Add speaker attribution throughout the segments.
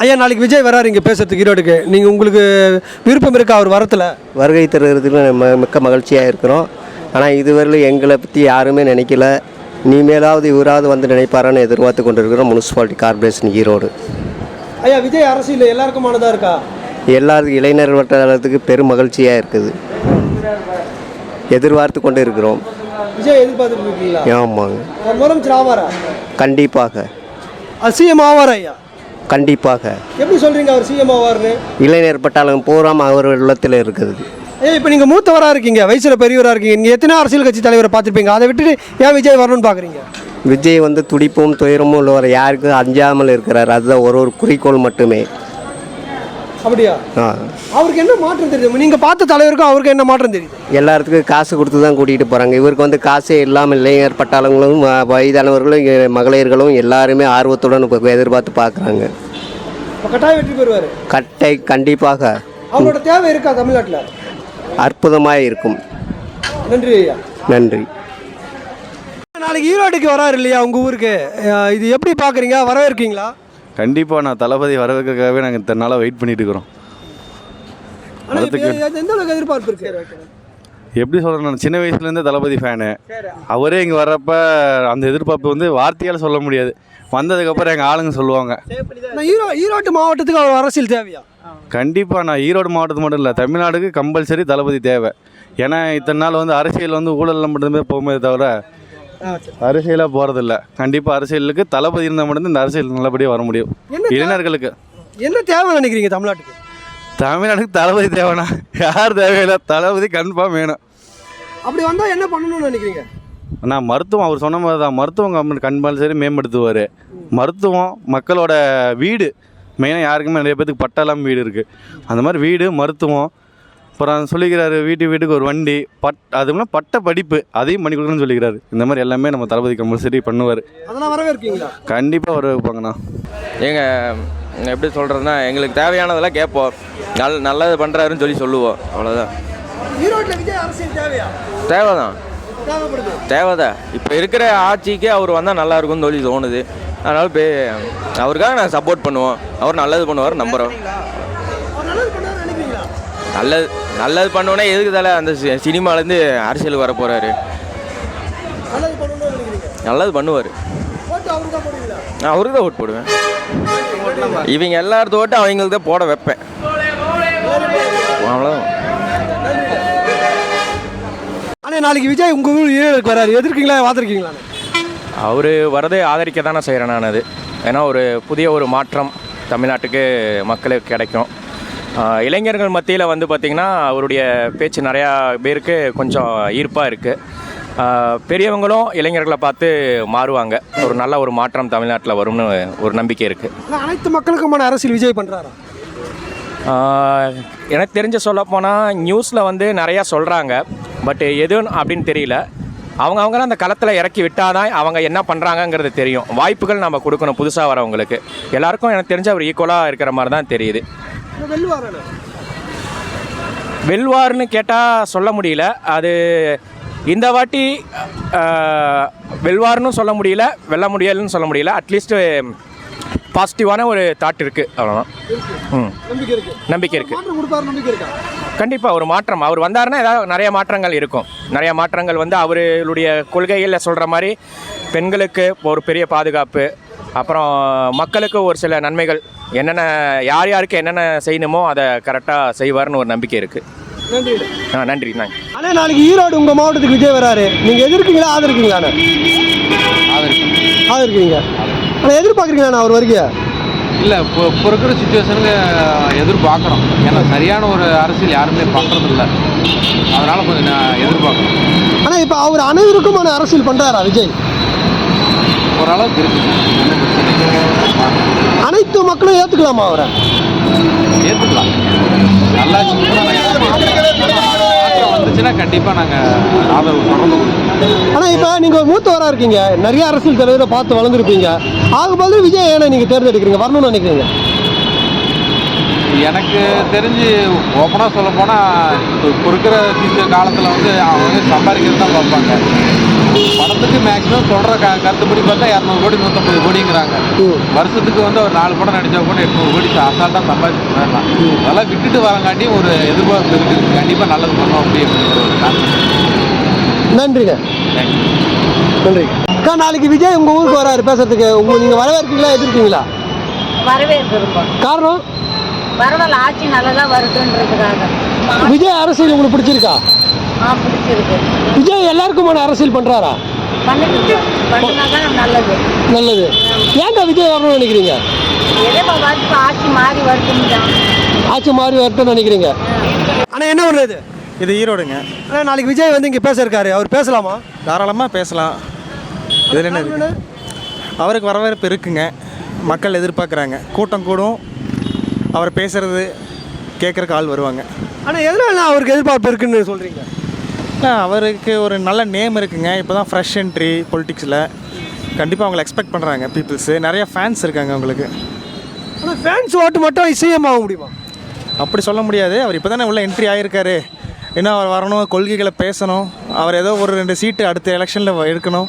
Speaker 1: ஐயா, நாளைக்கு விஜய் வராரு இங்கே பேசுறதுக்கு ஈரோடுக்கு. நீங்கள் உங்களுக்கு விருப்பம் இருக்கா அவர் வரத்தில்?
Speaker 2: வருகை தருவதில் மிக்க மகிழ்ச்சியாக இருக்கிறோம். ஆனால் இதுவரையிலும் எங்களை பற்றி யாருமே நினைக்கல. இனிமேலாவது இவராவது வந்து நினைப்பாரான்னு எதிர்பார்த்து கொண்டு இருக்கிறோம். Municipality corporation Erode.
Speaker 1: ஐயா, விஜய் அரசியல் எல்லாருக்குமானதாக இருக்கா?
Speaker 2: எல்லாருக்கும் இளைஞர் வட்டாரத்துக்கு பெரும் மகிழ்ச்சியாக இருக்குது. எதிர்பார்த்து கொண்டு இருக்கிறோம்.
Speaker 1: விஜய் எதிர்பார்த்துட்டு இருக்கீங்களா?
Speaker 2: ஆமாங்க.
Speaker 1: முதலமைச்சர் ஆவாரா?
Speaker 2: கண்டிப்பாக.
Speaker 1: சிஎம் ஆவாரா? ஐயா,
Speaker 2: கண்டிப்பாக.
Speaker 1: எப்படி சொல்கிறீங்க அவர் சிஎம் ஆவார்னு?
Speaker 2: இளைஞர் பட்டாளம் பூராம அவர் உள்ளத்தில் இருக்குது.
Speaker 1: ஐயா, இப்போ நீங்கள் மூத்தவராக இருக்கீங்க, வயசில் பெரியவராக இருக்கீங்க, நீங்கள் எத்தனை அரசியல் கட்சி தலைவரை பார்த்துருப்பீங்க. அதை விட்டுட்டு ஏன் விஜய் வரணும்னு பார்க்குறீங்க?
Speaker 2: விஜய் வந்து துடிப்பும் துயரமும் உள்ளவர், யாருக்கும் அஞ்சாமல் இருக்கிறார். அதுதான் ஒரு குறிக்கோள் மட்டுமே.
Speaker 1: அப்படியா? அவருக்கு என்ன மாற்றம் தெரியுது? நீங்கள் பார்த்த தலைவருக்கும் அவருக்கு என்ன மாற்றம் தெரியுது?
Speaker 2: எல்லாத்துக்கும் காசு கொடுத்து தான் கூட்டிகிட்டு போகிறாங்க. இவருக்கு வந்து காசே இல்லாமல் இளைஞர் பட்டாளங்களும் வயதானவர்களும் மகளிர்களும் எல்லாருமே ஆர்வத்துடன் எதிர்பார்த்து பார்க்குறாங்க.
Speaker 1: கட்டாயம் வெற்றி பெறுவார்.
Speaker 2: கண்டிப்பாக.
Speaker 1: அவரோட தேவை இருக்கா தமிழ்நாட்டில்?
Speaker 2: அற்புதமாக இருக்கும்.
Speaker 1: நன்றி ஐயா.
Speaker 2: நன்றி.
Speaker 1: நாளைக்கு ஈரோடுக்கு வராரு இல்லையா உங்கள் ஊருக்கு? இது எப்படி பார்க்குறீங்க? வரவேற்கீங்களா?
Speaker 3: கண்டிப்பாக. நான் தளபதி வரவேற்கிறதுக்காகவே நாங்கள் இத்தனை நாளாக வெயிட் பண்ணிட்டு இருக்கிறோம்.
Speaker 1: எந்த அளவுக்கு எதிர்பார்ப்பு இருக்கு?
Speaker 3: எப்படி சொல்கிறேன், நான் சின்ன வயசுலேருந்தே தளபதி ஃபேனு. அவரே இங்கே வர்றப்ப அந்த எதிர்பார்ப்பு வந்து வார்த்தையால் சொல்ல முடியாது. வந்ததுக்கப்புறம் எங்கள் ஆளுங்க சொல்லுவாங்க.
Speaker 1: ஈரோடு மாவட்டத்துக்கு அவர் அரசியல் தேவையா?
Speaker 3: கண்டிப்பாக. நான் ஈரோடு மாவட்டத்துக்கு மட்டும் இல்லை, தமிழ்நாடுக்கு கம்பல்சரி தளபதி தேவை. ஏன்னா இத்தனை நாள் வந்து அரசியல் வந்து ஊழல் மட்டுமே போகுமே தவிர அரசியலாக போகிறதில்ல. கண்டிப்பாக அரசியலுக்கு தளபதி இருந்தால் மட்டும்தான் இந்த அரசியல் நல்லபடியாக வர முடியும். இளைஞர்களுக்கு
Speaker 1: என்ன தேவை நினைக்கிறீங்க தமிழ்நாட்டுக்கு?
Speaker 3: தமிழ்நாட்டுக்கு தளபதி தேவைன்னா யார் தேவையில்லை, தளபதி கன்ஃபார்ம் வேணும்.
Speaker 1: அப்படி வந்தால் என்ன பண்ணணும்னு நினைக்கிறீங்க?
Speaker 3: நான் மருத்துவம், அவர் சொன்ன மாதிரி தான், மருத்துவம் கம்பல்சரி மேம்படுத்துவார். மருத்துவம், மக்களோட வீடு மெயினாக, யாருக்குமே நிறைய பேருக்கு பட்டாளம் வீடு இருக்குது. அந்த மாதிரி வீடு, மருத்துவம், அப்புறம் சொல்லிக்கிறாரு வீட்டுக்கு ஒரு வண்டி, அதுக்குன்னா பட்ட படிப்பு அதையும் பண்ணி கொடுக்குறேன்னு சொல்லிக்கிறாரு. இந்த மாதிரி எல்லாமே நம்ம தளபதி கம்பல்சரி பண்ணுவார்.
Speaker 1: அதெல்லாம் வரவேற்கீங்களா?
Speaker 3: கண்டிப்பாக வரவேற்பாங்கண்ணா.
Speaker 4: எப்படி சொல்கிறதுனா, எங்களுக்கு தேவையானதெல்லாம் கேட்போம், நல்லது பண்ணுறாருன்னு சொல்லுவோம், அவ்வளோதான்.
Speaker 1: ஈரோட்டில் விஜய் அரசியல் தேவையா?
Speaker 4: தேவைதான், தேவைதான். இப்போ இருக்கிற ஆட்சிக்கு அவர் வந்தால் நல்லா இருக்கும்னு தோணுது. அதனால் அவருக்காக நான் சப்போர்ட் பண்ணுவோம். அவர் நல்லது பண்ணுவார் நம்புகிறோம். நல்லது பண்ணுவோன்னா எதுக்கு தலை அந்த சினிமாலேருந்து அரசியலுக்கு வர போகிறாரு? நல்லது பண்ணுவார். அவருக்கு தான் ஓட்டு போடுவேன். இவங்க எல்லாரும் ஓட்டு அவங்களுக்கு தான் போட வைப்பேன், அவ்வளோதான்.
Speaker 1: ஆனால் நாளைக்கு விஜய் உங்கள் ஊர் ஈரோடுக்கு வராரு, எதிர்க்கீங்களா பார்த்துருக்கீங்களா?
Speaker 4: அவர் வரதை ஆதரிக்க தானே செய்கிறேன் நான். அது ஏன்னா ஒரு புதிய ஒரு மாற்றம் தமிழ்நாட்டுக்கு மக்களுக்கு கிடைக்கும். இளைஞர்கள் மத்தியில் வந்து பார்த்திங்கன்னா அவருடைய பேச்சு நிறையா பேருக்கு கொஞ்சம் ஈர்ப்பாக இருக்குது. பெரியவங்களும் இளைஞர்களை பார்த்து மாறுவாங்க. ஒரு நல்ல ஒரு மாற்றம் தமிழ்நாட்டில் வரும்னு ஒரு நம்பிக்கை இருக்குது.
Speaker 1: அனைத்து மக்களுக்குமான அரசியல் விஜய் பண்ணுறாரா?
Speaker 4: எனக்கு தெரிஞ்ச சொல்லப்போனால் நியூஸில் வந்து நிறையா சொல்கிறாங்க, பட் எதுவும் அப்படின்னு தெரியல. அவங்களாம் அந்த களத்தில் இறக்கி விட்டால் தான் அவங்க என்ன பண்ணுறாங்கங்கிறது தெரியும். வாய்ப்புகள் நம்ம கொடுக்கணும் புதுசாக வரவங்களுக்கு. எல்லாருக்கும் எனக்கு தெரிஞ்ச அவர் ஈக்குவலாக இருக்கிற மாதிரி தான் தெரியுது. வெல்வார்னு கேட்டால் சொல்ல முடியல. அது இந்த வாட்டி வெல்வார்னு சொல்ல முடியல, வெல்ல முடியலன்னு சொல்ல முடியல. அட்லீஸ்ட்டு பாசிட்டிவான ஒரு தாட் இருக்குது, அவ்வளோதான். நம்பிக்கை இருக்குது. கண்டிப்பாக ஒரு மாற்றம் அவர் வந்தாருன்னா ஏதாவது நிறைய மாற்றங்கள் இருக்கும். நிறைய மாற்றங்கள் வந்து அவர்களுடைய கொள்கைகளில் சொல்கிற மாதிரி பெண்களுக்கு ஒரு பெரிய பாதுகாப்பு, அப்புறம் மக்களுக்கு ஒரு சில நன்மைகள், என்னென்ன யாருக்கு என்னென்ன செய்யணுமோ அதை கரெக்டாக செய்வார்னு ஒரு நம்பிக்கை இருக்குது. நன்றி.
Speaker 1: ஆனால் நாளைக்கு ஈரோடு உங்கள் மாவட்டத்துக்கு விஜய் வராரு, நீங்கள் எதிர்க்கீங்களா ஆதரிக்கீங்களாண்ணா? ஆதரிக்கீங்க. ஆனால் எதிர்பார்க்குறீங்களாண்ணா அவர் வருகையா?
Speaker 5: இல்லை, இப்போ இருக்கிற சுச்சுவேஷனுக்கு எதிர்பார்க்குறோம். ஏன்னா சரியான ஒரு அரசியல் யாருமே பார்க்குறதில்ல, அதனால் கொஞ்சம் நான் எதிர்பார்க்குறோம்.
Speaker 1: ஆனால் இப்போ அவர் அனைவருக்குமான அரசியல் பண்ணுறாரா விஜய்?
Speaker 5: ஓரளவுக்கு இருக்குது.
Speaker 1: அனைத்து மக்களும் ஏற்றுக்கலாமா அவரை?
Speaker 5: ஏற்றுக்கலாம். நல்லா வந்துச்சுன்னா கண்டிப்பாக நாங்கள் ஆதரவு தொடர்ந்து கொடுப்போம்.
Speaker 1: ஆனால் இப்போ நீங்கள் மூத்தவராக இருக்கீங்க, நிறைய அரசியல் தலைவரை பார்த்து வளர்ந்துருப்பீங்க. ஆகும்போது விஜய் ஏன்னா நீங்கள் தேர்ந்தெடுக்கிறீங்க வரணும்னு நினைக்கிறீங்க?
Speaker 5: எனக்கு தெரிஞ்சு ஓப்பனாக சொல்ல போனால் இப்போ இருக்கிற காலத்தில் வந்து அவங்க வந்து சம்பாதிக்கிறது தான் பார்ப்பாங்க. படத்துக்கு மேக்ஸிமம் சொல்கிற கருத்துப்படி பார்த்தா 200 கோடி 150 கோடிங்கிறாங்க. வருஷத்துக்கு வந்து ஒரு 4 படம் நடித்தா கூட 800 கோடி அசால்ட்டாக சம்பாதிச்சு போயிடலாம். அதெல்லாம் விட்டுட்டு வரங்காட்டி ஒரு எதிர்பார்ப்பு இருக்குது. கண்டிப்பாக நல்லது பண்ணோம் அப்படிங்கிற ஒரு கான்செப்ட்.
Speaker 1: நன்றிங்க. நன்றி அக்கா. நாளைக்கு விஜய் உங்கள் ஊருக்கு வராரு பேசுறதுக்கு, நீங்கள் வரவேற்கீங்களா எதிர்க்கீங்களா?
Speaker 6: வரவேற்கிறோம்.
Speaker 1: காரணம்
Speaker 6: பரவாயில்ல, ஆட்சி நல்லதாக வருதுன்றதுக்காக.
Speaker 1: விஜய் அரசியல் உங்களுக்கு பிடிச்சிருக்கா?
Speaker 6: பிடிச்சிருக்கு.
Speaker 1: விஜய் எல்லாருக்குமான அரசியல் பண்ணுறாரா?
Speaker 6: பண்ணினாதான் நல்லது.
Speaker 1: நல்லது. ஏன்க்கா விஜய் வரணும்னு நினைக்கிறீங்க?
Speaker 6: எதோ வந்து ஆட்சி மாறி வருதுன்னு.
Speaker 1: ஆட்சி மாறி வரட்டும்னு நினைக்கிறீங்க? ஆனால் என்ன பண்ணுறது?
Speaker 7: இது ஈரோடுங்க.
Speaker 1: ஆனால் நாளைக்கு விஜய் வந்து இங்கே பேச இருக்காரு, அவர் பேசலாமா?
Speaker 7: தாராளமாக பேசலாம். இதில் என்ன இருக்குது? அவருக்கு வரவேற்பு இருக்குங்க. மக்கள் எதிர்பார்க்குறாங்க. கூட்டம் கூடும், அவர் பேசுகிறது கேட்குறக்கு ஆள் வருவாங்க.
Speaker 1: ஆனால் எதனால அவருக்கு எதிர்பார்ப்பு இருக்குன்னு சொல்கிறீங்க?
Speaker 7: அவருக்கு ஒரு நல்ல நேம் இருக்குங்க. இப்போ தான் ஃப்ரெஷ் என்ட்ரி பொலிட்டிக்ஸில். கண்டிப்பாக அவங்களை எக்ஸ்பெக்ட் பண்ணுறாங்க பீப்புள்ஸு. நிறைய ஃபேன்ஸ் இருக்காங்க அவங்களுக்கு.
Speaker 1: ஆனால் ஃபேன்ஸ் ஓட்டு மட்டும் சிஎம் ஆக முடியுமா?
Speaker 7: அப்படி சொல்ல முடியாது. அவர் இப்போ தானே உள்ள என்ட்ரி ஆகிருக்காரு. இன்னும் அவர் வரணும், கொள்கைகளை பேசணும். அவர் ஏதோ ஒரு 2 சீட்டு அடுத்த எலெக்ஷனில் எடுக்கணும்.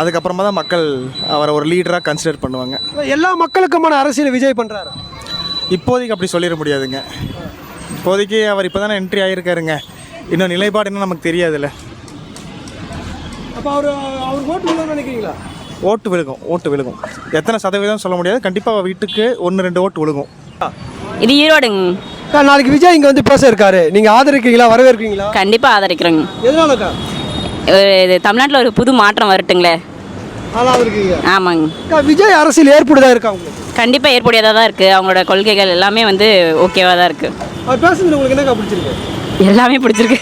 Speaker 7: அதுக்கப்புறமா தான் மக்கள் அவரை ஒரு லீடராக கன்சிடர் பண்ணுவாங்க.
Speaker 1: எல்லா மக்களுக்குமான அரசியல் விஜய் பண்ணுறாரு.
Speaker 7: இப்போதைக்கு அப்படி சொல்லிட முடியாதுங்க. இப்போதைக்கு அவர் இப்போ தானே என்ட்ரி ஆகிருக்காருங்க. இன்னும் நிலைப்பாடு என்ன நமக்கு தெரியாதுல்ல.
Speaker 1: அப்போ அவர் ஓட்டு விழுன்னு நினைக்கிறீங்களா?
Speaker 7: ஓட்டு விழுகும். எத்தனை சதவீதம் சொல்ல முடியாது. கண்டிப்பாக வீட்டுக்கு 1-2 ஓட்டு விழுகும்.
Speaker 8: இது ஈரோடுங்க.
Speaker 1: நாளைக்கு விஜய் இங்கே வந்து பேச இருக்காரு, நீங்கள் ஆதரிக்கிறீங்களா வரவேற்கிறீங்களா?
Speaker 8: கண்டிப்பாக ஆதரிக்கிறோங்க.
Speaker 1: எதனாலக்கா?
Speaker 8: இது தமிழ்நாட்டில் ஒரு புது மாற்றம் வரட்டுங்களே.
Speaker 1: ஆதரிக்கிறீங்க?
Speaker 8: ஆமாங்க.
Speaker 1: விஜய் அரசியல் ஏற்புடையதா இருக்கா உங்களுக்கு?
Speaker 8: கண்டிப்பாக ஏற்புடையதாக தான் இருக்குது. அவங்களோட கொள்கைகள் எல்லாமே வந்து ஓகேவாக தான் இருக்குது.
Speaker 1: அவர் பேசுறது உங்களுக்கு என்னக்கா பிடிச்சிருக்கு?
Speaker 8: எல்லாமே பிடிச்சிருக்கு.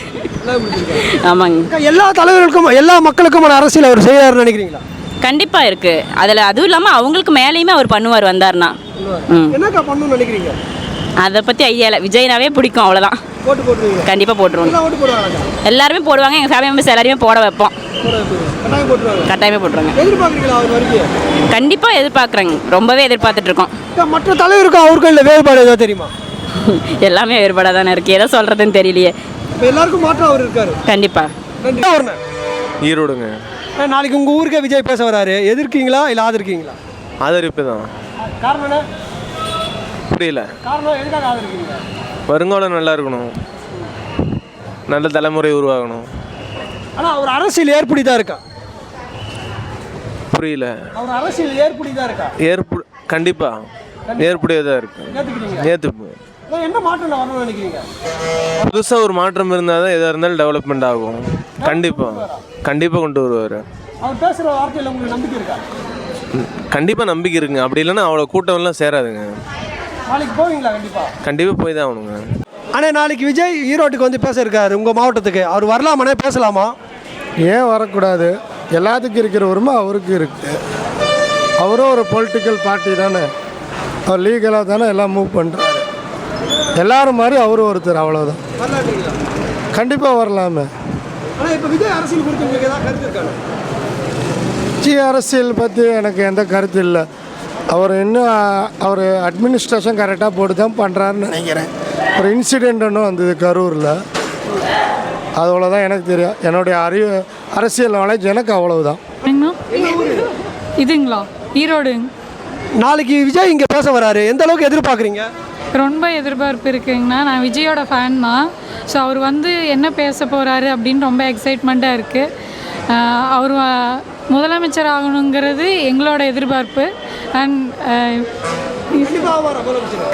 Speaker 8: ஆமாங்க.
Speaker 1: எல்லா தலைவர்களுக்கும் எல்லா மக்களுக்குமான அரசியல் அவர் செய்யறாருன்னு நினைக்கிறீங்களா?
Speaker 8: கண்டிப்பாக இருக்குது. அதில் அதுவும் இல்லாமல் அவங்களுக்கு மேலேயுமே அவர் பண்ணுவார் வந்தார்னா.
Speaker 1: என்னக்கா பண்ணணும்னு நினைக்கிறீங்க?
Speaker 8: அதை பற்றி ஐடியா இல்லை. விஜய்னாவே பிடிக்கும், அவ்வளோதான்.
Speaker 1: ஓட்டு போட்டுருவீங்க?
Speaker 8: கண்டிப்பாக போட்டுருவோம்.
Speaker 1: ஓட்டு போடுவாங்க.
Speaker 8: எல்லாருமே போடுவாங்க. எங்கள் ஃபேமிலி மெம்பர்ஸ் எல்லாருமே போட வைப்போம். கட்டாயமே போட்டுருவாங்க.
Speaker 1: எதிர்பார்க்குறீங்களா அவர் வருகையை?
Speaker 8: கண்டிப்பாக எதிர்பார்க்குறேங்க. ரொம்பவே எதிர்பார்த்துட்ருக்கோம்.
Speaker 1: மற்ற தலைவருக்கும் அவருக்கும் இல்லை வேறுபாடு ஏதாவது தெரியுமா?
Speaker 8: எல்லாமே வேறுபாடாக தானே இருக்குது. எதை சொல்கிறதுன்னு தெரியலையே.
Speaker 1: எல்லாருக்கும் மாற்றம் அவர் இருக்காரு.
Speaker 8: கண்டிப்பாக.
Speaker 3: ஈரோடுங்க.
Speaker 1: நாளைக்கு உங்கள் ஊருக்கே விஜய் பேச வராரு, எதிர்க்கீங்களா இல்லை ஆதரிக்கீங்களா?
Speaker 3: ஆதரிப்பு தான்.
Speaker 1: காரணம் என்ன?
Speaker 3: புரியல.
Speaker 1: காரணம் எதுக்காக ஆதரிக்கீங்க?
Speaker 3: வருங்காலம் நல்லா இருக்கணும், நல்ல தலைமுறை உருவாகணும்.
Speaker 1: ஆனால் அவர் அரசியல் ஏற்புடையதாக இருக்கா?
Speaker 3: புரியல.
Speaker 1: அவர் அரசியல் ஏற்புடையதாக இருக்கா?
Speaker 3: கண்டிப்பாக ஏற்புடையதாக இருக்கு. ஏற்றுப்பு.
Speaker 1: என்ன மாற்றம் வரணும்னு நினைக்கிறீங்க?
Speaker 3: புதுசாக ஒரு மாற்றம் இருந்தால் தான் எதாக இருந்தாலும் டெவலப்மெண்ட் ஆகும். கண்டிப்பாக கொண்டு வருவார்.
Speaker 1: அவர் பேசுகிற வார்த்தையில் உங்களுக்கு நம்பிக்கை இருக்கா?
Speaker 3: கண்டிப்பாக நம்பிக்கை இருக்குங்க. அப்படி இல்லைன்னா அவ்வளோ கூட்டம்லாம் சேராதுங்க.
Speaker 1: நாளைக்கு போவீங்களா?
Speaker 3: கண்டிப்பாக போய் தான் ஆகணுங்க.
Speaker 1: ஆனால் நாளைக்கு விஜய் ஈரோட்டுக்கு வந்து பேச இருக்காரு உங்கள் மாவட்டத்துக்கு. அவர் வரலாமானே பேசலாமா?
Speaker 9: ஏன் வரக்கூடாது? எல்லாத்துக்கும் இருக்கிற உரிமை அவருக்கு இருக்குது. அவரும் ஒரு பொலிட்டிக்கல் பார்ட்டி தானே. அவர் லீகலாக தானே எல்லாம் மூவ் பண்ணுறாரு. எல்லாரும் மாதிரி அவரும் ஒருத்தர், அவ்வளோதான். கண்டிப்பாக வரலாமே.
Speaker 1: ஆனால் இப்போ விஜய் அரசியல் குறித்து உங்களுக்கு ஏதாவது கருத்து இருக்காங்க?
Speaker 9: விஜய் அரசியல் பற்றி எனக்கு எந்த கருத்து இல்லை. அவர் இன்னும் அவர் அட்மினிஸ்ட்ரேஷன் கரெக்டாக போட்டு தான் பண்ணுறாருன்னு நினைக்கிறேன். ஒரு இன்சிடெண்ட் ஒன்று வந்தது கரூரில், அவ்வளோதான் எனக்கு தெரியும். என்னுடைய அரசியல் நாலேஜ் எனக்கு அவ்வளவுதான்.
Speaker 10: இதுங்களா? ஈரோடுங்க.
Speaker 1: நாளைக்கு விஜய் இங்கே பேச வராரு, எந்த அளவுக்கு எதிர்பார்க்குறீங்க?
Speaker 10: ரொம்ப எதிர்பார்ப்பு இருக்குங்கண்ணா. நான் விஜயோட ஃபேன் தான். ஸோ அவர் வந்து என்ன பேச போகிறாரு அப்படின்னு ரொம்ப எக்ஸைட்மெண்ட்டாக இருக்குது. அவர் முதலமைச்சர் ஆகணுங்கிறது எங்களோட எதிர்பார்ப்பு. அண்ட்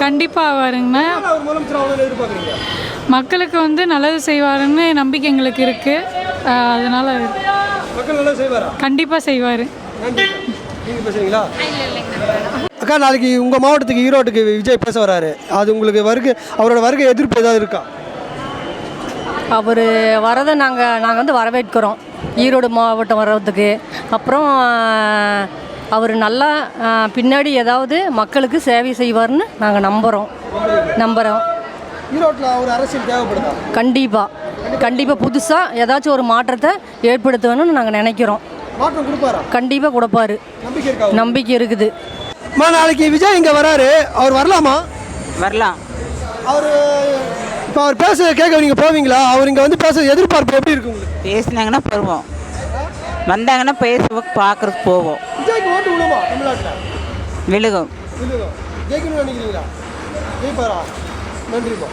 Speaker 10: கண்டிப்பாக ஆவாருங்கண்ணா. மக்களுக்கு வந்து நல்லது செய்வாருன்னு நம்பிக்கை எங்களுக்கு இருக்குது. அதனால் கண்டிப்பாக செய்வார்.
Speaker 1: அக்கா, நாளைக்கு உங்கள் மாவட்டத்துக்கு ஈரோட்டுக்கு விஜய் பேச வராரு, அது உங்களுக்கு அவரோட வருகை எதிர்ப்பு ஏதாவது இருக்கா?
Speaker 6: அவர் வரதை நாங்கள் வந்து வரவேற்கிறோம். ஈரோடு மாவட்டம் வர்றதுக்கு அப்புறம் அவர் நல்லா பின்னாடி ஏதாவது மக்களுக்கு சேவை செய்வார்னு நாங்கள் நம்புகிறோம்.
Speaker 1: ஈரோட்டில் அவர் அரசியல் தேவைப்படுதா?
Speaker 6: கண்டிப்பாக புதுசாக ஏதாச்சும் ஒரு மாற்றத்தை ஏற்படுத்தணும்னு நாங்கள் நினைக்கிறோம்.
Speaker 1: மாற்றம் கொடுப்பாரா?
Speaker 6: கண்டிப்பாக கொடுப்பாரு. நம்பிக்கை இருக்குது.
Speaker 1: நாளைக்கு விஜய் இங்கே வராரு, அவர் வரலாமா?
Speaker 8: வரலாம்.
Speaker 1: அவர் இப்போ அவர் பேச கேட்க நீங்கள் போவீங்களா? அவர் இங்கே வந்து பேச எதிர்பார்ப்பு எப்படி இருக்கு உங்களுக்கு?
Speaker 11: பேசினாங்கன்னா போவோம், வந்தாங்கன்னா பேசுவோம், பார்க்குறதுக்கு போவோம்.
Speaker 1: விஜய்க்கு ஓட்டு விழுமா தமிழ்நாட்டில்?
Speaker 11: விழுகும்.
Speaker 1: விழுகும். ஜெயிக்கணும்னு நினைக்கிறீங்களா? ஜெயிப்பாரா? நன்றிப்பா.